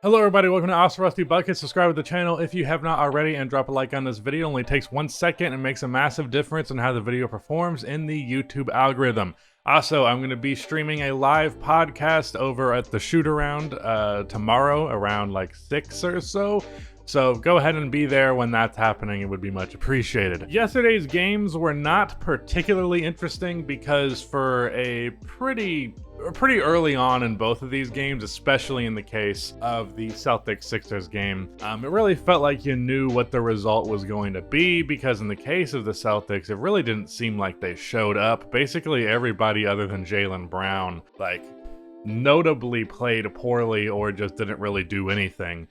Hello everybody, welcome to Awesome Rusty Bucket. Subscribe to the channel if you have not already and drop a like on this video. It only takes 1 second and makes a massive difference in how the video performs in the YouTube algorithm. Also, I'm going to be streaming a live podcast over at the shoot around tomorrow around like 6 or so. So go ahead and be there when that's happening. It would be much appreciated. Yesterday's games were not particularly interesting because for a pretty early on in both of these games, especially in the case of the Celtics-Sixers game, it really felt like you knew what the result was going to be, because in the case of the Celtics, it really didn't seem like they showed up. Basically everybody other than Jaylen Brown, notably played poorly or just didn't really do anything.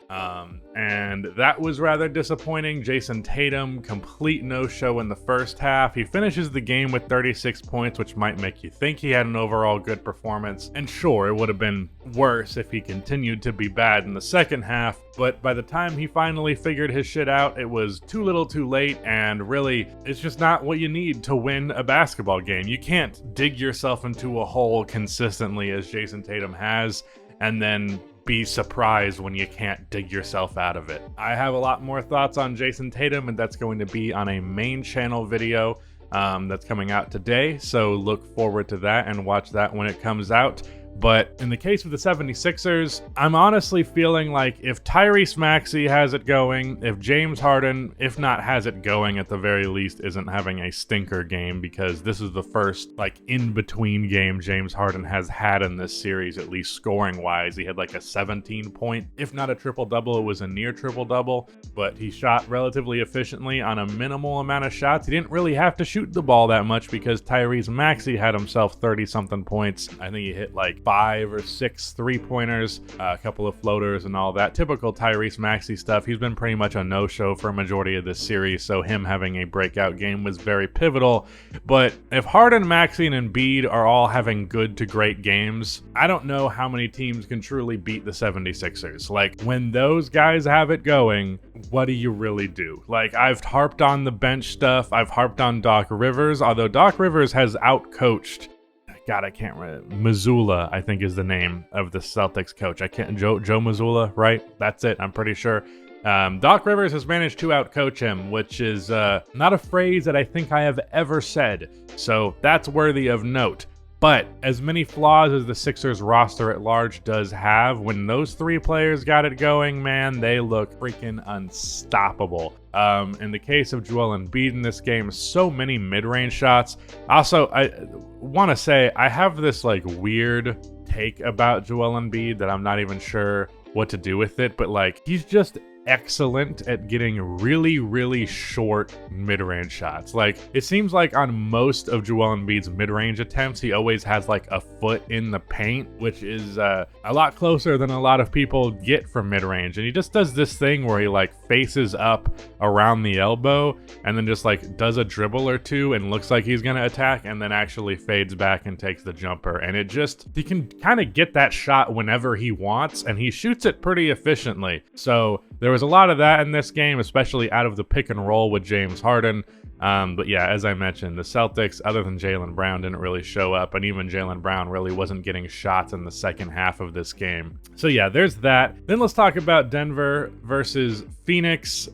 And that was rather disappointing. Jason Tatum, complete no-show in the first half. He finishes the game with 36 points, which might make you think he had an overall good performance. And sure, it would have been worse if he continued to be bad in the second half, but by the time he finally figured his shit out, it was too little too late, and really, it's just not what you need to win a basketball game. You can't dig yourself into a hole consistently as Jason Tatum has, and then be surprised when you can't dig yourself out of it. I have a lot more thoughts on Jason Tatum, and that's going to be on a main channel video that's coming out today, so look forward to that and watch that when it comes out. But in the case of the 76ers, I'm honestly feeling like if Tyrese Maxey has it going, if James Harden, if not has it going, at the very least isn't having a stinker game, because this is the first in-between game James Harden has had in this series, at least scoring-wise. He had a 17-point, if not a triple-double, it was a near triple-double, but he shot relatively efficiently on a minimal amount of shots. He didn't really have to shoot the ball that much because Tyrese Maxey had himself 30-something points. I think he hit 5 or 6 three-pointers, a couple of floaters and all that. Typical Tyrese Maxey stuff. He's been pretty much a no-show for a majority of this series, so him having a breakout game was very pivotal. But if Harden, Maxey, and Embiid are all having good to great games, I don't know how many teams can truly beat the 76ers. When those guys have it going, what do you really do? I've harped on the bench stuff. I've harped on Doc Rivers, although Doc Rivers has outcoached, God, I can't remember. Mazzulla, I think, is the name of the Celtics coach. Joe Mazzulla, right? That's it, I'm pretty sure. Doc Rivers has managed to outcoach him, which is not a phrase that I think I have ever said. So that's worthy of note. But as many flaws as the Sixers roster at large does have, when those three players got it going, man, they look freaking unstoppable. In the case of Joel Embiid in this game, so many mid-range shots. Also, I want to say, I have this weird take about Joel Embiid that I'm not even sure what to do with it, but he's just excellent at getting really short mid-range shots. It seems like on most of Joel Embiid's mid-range attempts, he always has a foot in the paint, which is a lot closer than a lot of people get from mid-range. And he just does this thing where he faces up around the elbow and then just does a dribble or two and looks like he's gonna attack, and then actually fades back and takes the jumper. And he can kind of get that shot whenever he wants, and he shoots it pretty efficiently. So there was a lot of that in this game, especially out of the pick and roll with James Harden. But yeah, as I mentioned, the Celtics, other than Jaylen Brown, didn't really show up, and even Jaylen Brown really wasn't getting shots in the second half of this game. So yeah, there's that. Then let's talk about Denver versus Phoenix.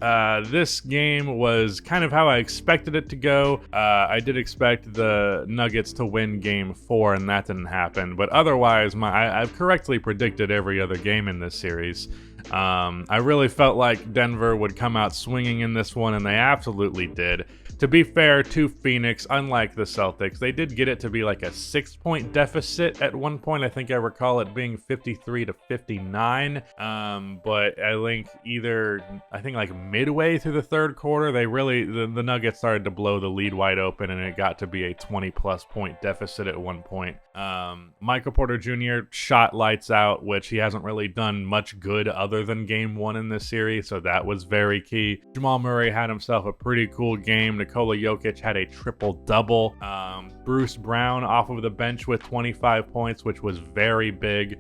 This game was kind of how I expected it to go. I did expect the Nuggets to win game 4, and that didn't happen. But otherwise, I've correctly predicted every other game in this series. I really felt like Denver would come out swinging in this one, and they absolutely did. To be fair to Phoenix, unlike the Celtics, they did get it to be a 6-point deficit at one point. I think I recall it being 53-59. But I think midway through the third quarter, the Nuggets started to blow the lead wide open, and it got to be a 20+ point deficit at one point. Michael Porter Jr. shot lights out, which he hasn't really done much good other than game 1 in this series, so that was very key. Jamal Murray had himself a pretty cool game. Nikola Jokic had a triple-double. Bruce Brown off of the bench with 25 points, which was very big.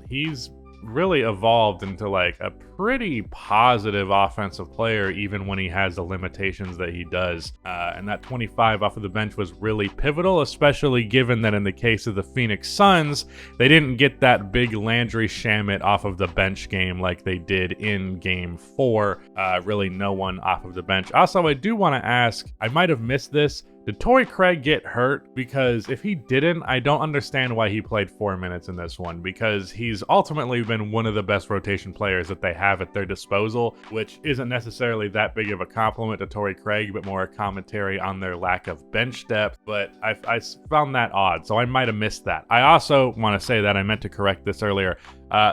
He's really evolved into like a pretty positive offensive player, even when he has the limitations that he does. And that 25 off of the bench was really pivotal, especially given that in the case of the Phoenix Suns, they didn't get that big Landry Shamet off of the bench game like they did in Game 4. Really no one off of the bench. Also, I do want to ask, I might have missed this, did Torrey Craig get hurt? Because if he didn't, I don't understand why he played 4 minutes in this one, because he's ultimately been one of the best rotation players that they have at their disposal, which isn't necessarily that big of a compliment to Torrey Craig, but more a commentary on their lack of bench depth. But I found that odd, so I might have missed that. I also want to say that I meant to correct this earlier.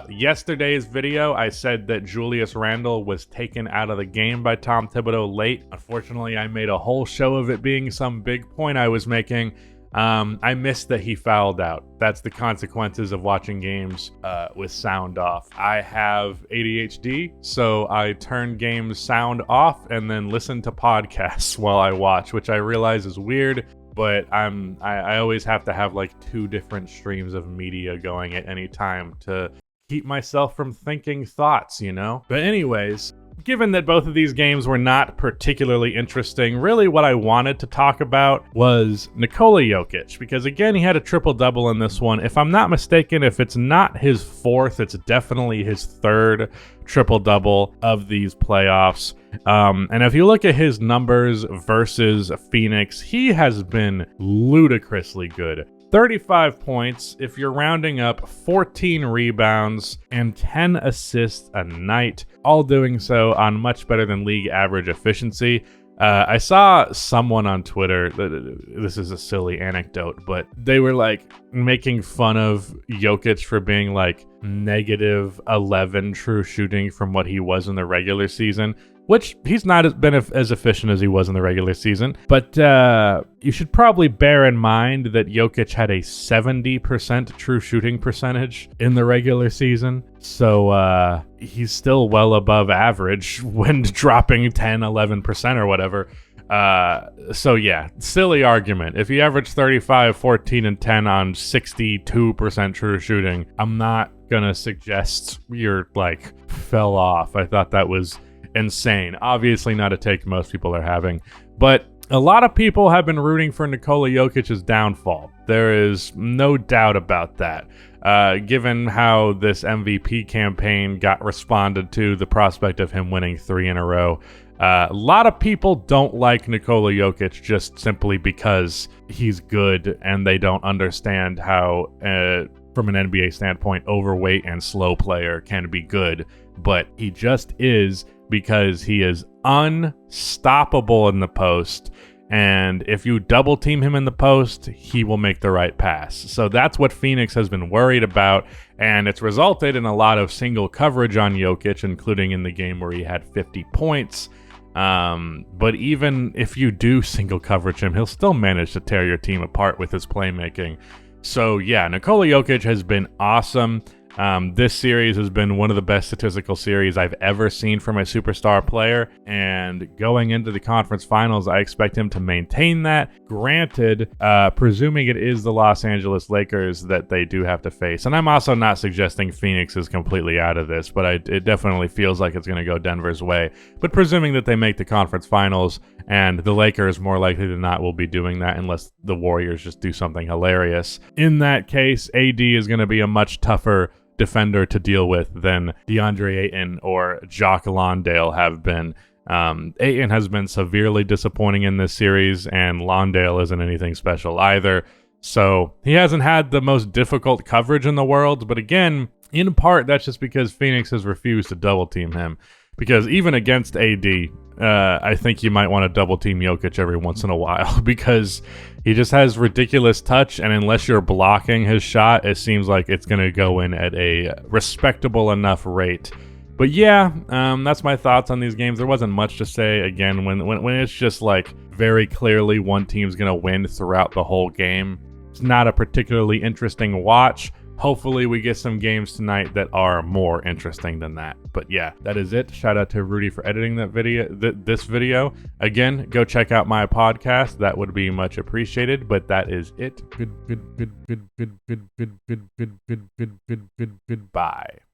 Yesterday's video, I said that Julius Randle was taken out of the game by Tom Thibodeau late. Unfortunately, I made a whole show of it being some big point I was making. I missed that he fouled out. That's the consequences of watching games with sound off. I have ADHD, so I turn games sound off and then listen to podcasts while I watch, which I realize is weird. But I always have to have like 2 different streams of media going at any time to keep myself from thinking thoughts, you know? But anyways, given that both of these games were not particularly interesting, really what I wanted to talk about was Nikola Jokic, because again, he had a triple-double in this one. If I'm not mistaken, if it's not his 4th, it's definitely his 3rd triple-double of these playoffs. And if you look at his numbers versus Phoenix, he has been ludicrously good. 35 points, if you're rounding up, 14 rebounds, and 10 assists a night, all doing so on much better than league average efficiency. I saw someone on Twitter, this is a silly anecdote, but they were like making fun of Jokic for being like negative 11 true shooting from what he was in the regular season, which he's not been as efficient as he was in the regular season. But you should probably bear in mind that Jokic had a 70% true shooting percentage in the regular season. So he's still well above average when dropping 10, 11% or whatever. So yeah, silly argument. If you average 35, 14, and 10 on 62% true shooting, I'm not gonna suggest you're like fell off. I thought that was insane. Obviously not a take most people are having, but a lot of people have been rooting for Nikola Jokic's downfall. There is no doubt about that. Given how this MVP campaign got responded to, the prospect of him winning 3 in a row, a lot of people don't like Nikola Jokic just simply because he's good, and they don't understand how, from an NBA standpoint, overweight and slow player can be good. But he just is, because he is unstoppable in the post, and if you double team him in the post, he will make the right pass. So that's what Phoenix has been worried about, and it's resulted in a lot of single coverage on Jokic, including in the game where he had 50 points. But even if you do single coverage him, he'll still manage to tear your team apart with his playmaking. So yeah, Nikola Jokic has been awesome. This series has been one of the best statistical series I've ever seen from a superstar player, and going into the conference finals, I expect him to maintain that. Granted, presuming it is the Los Angeles Lakers that they do have to face, and I'm also not suggesting Phoenix is completely out of this, but it definitely feels like it's going to go Denver's way. But presuming that they make the conference finals, and the Lakers more likely than not will be doing that unless the Warriors just do something hilarious. In that case, AD is going to be a much tougher defender to deal with than DeAndre Ayton or Jock Londale have been. Ayton has been severely disappointing in this series, and Londale isn't anything special either. So he hasn't had the most difficult coverage in the world, but again, in part, that's just because Phoenix has refused to double team him. Because even against AD, I think you might want to double team Jokic every once in a while, because he just has ridiculous touch, and unless you're blocking his shot, it seems like it's going to go in at a respectable enough rate. But yeah, that's my thoughts on these games. There wasn't much to say. Again, when it's just like very clearly one team's going to win throughout the whole game, it's not a particularly interesting watch. Hopefully we get some games tonight that are more interesting than that. But yeah, that is it. Shout out to Rudy for editing that video, this video. Again, go check out my podcast. That would be much appreciated. But that is it. Goodbye.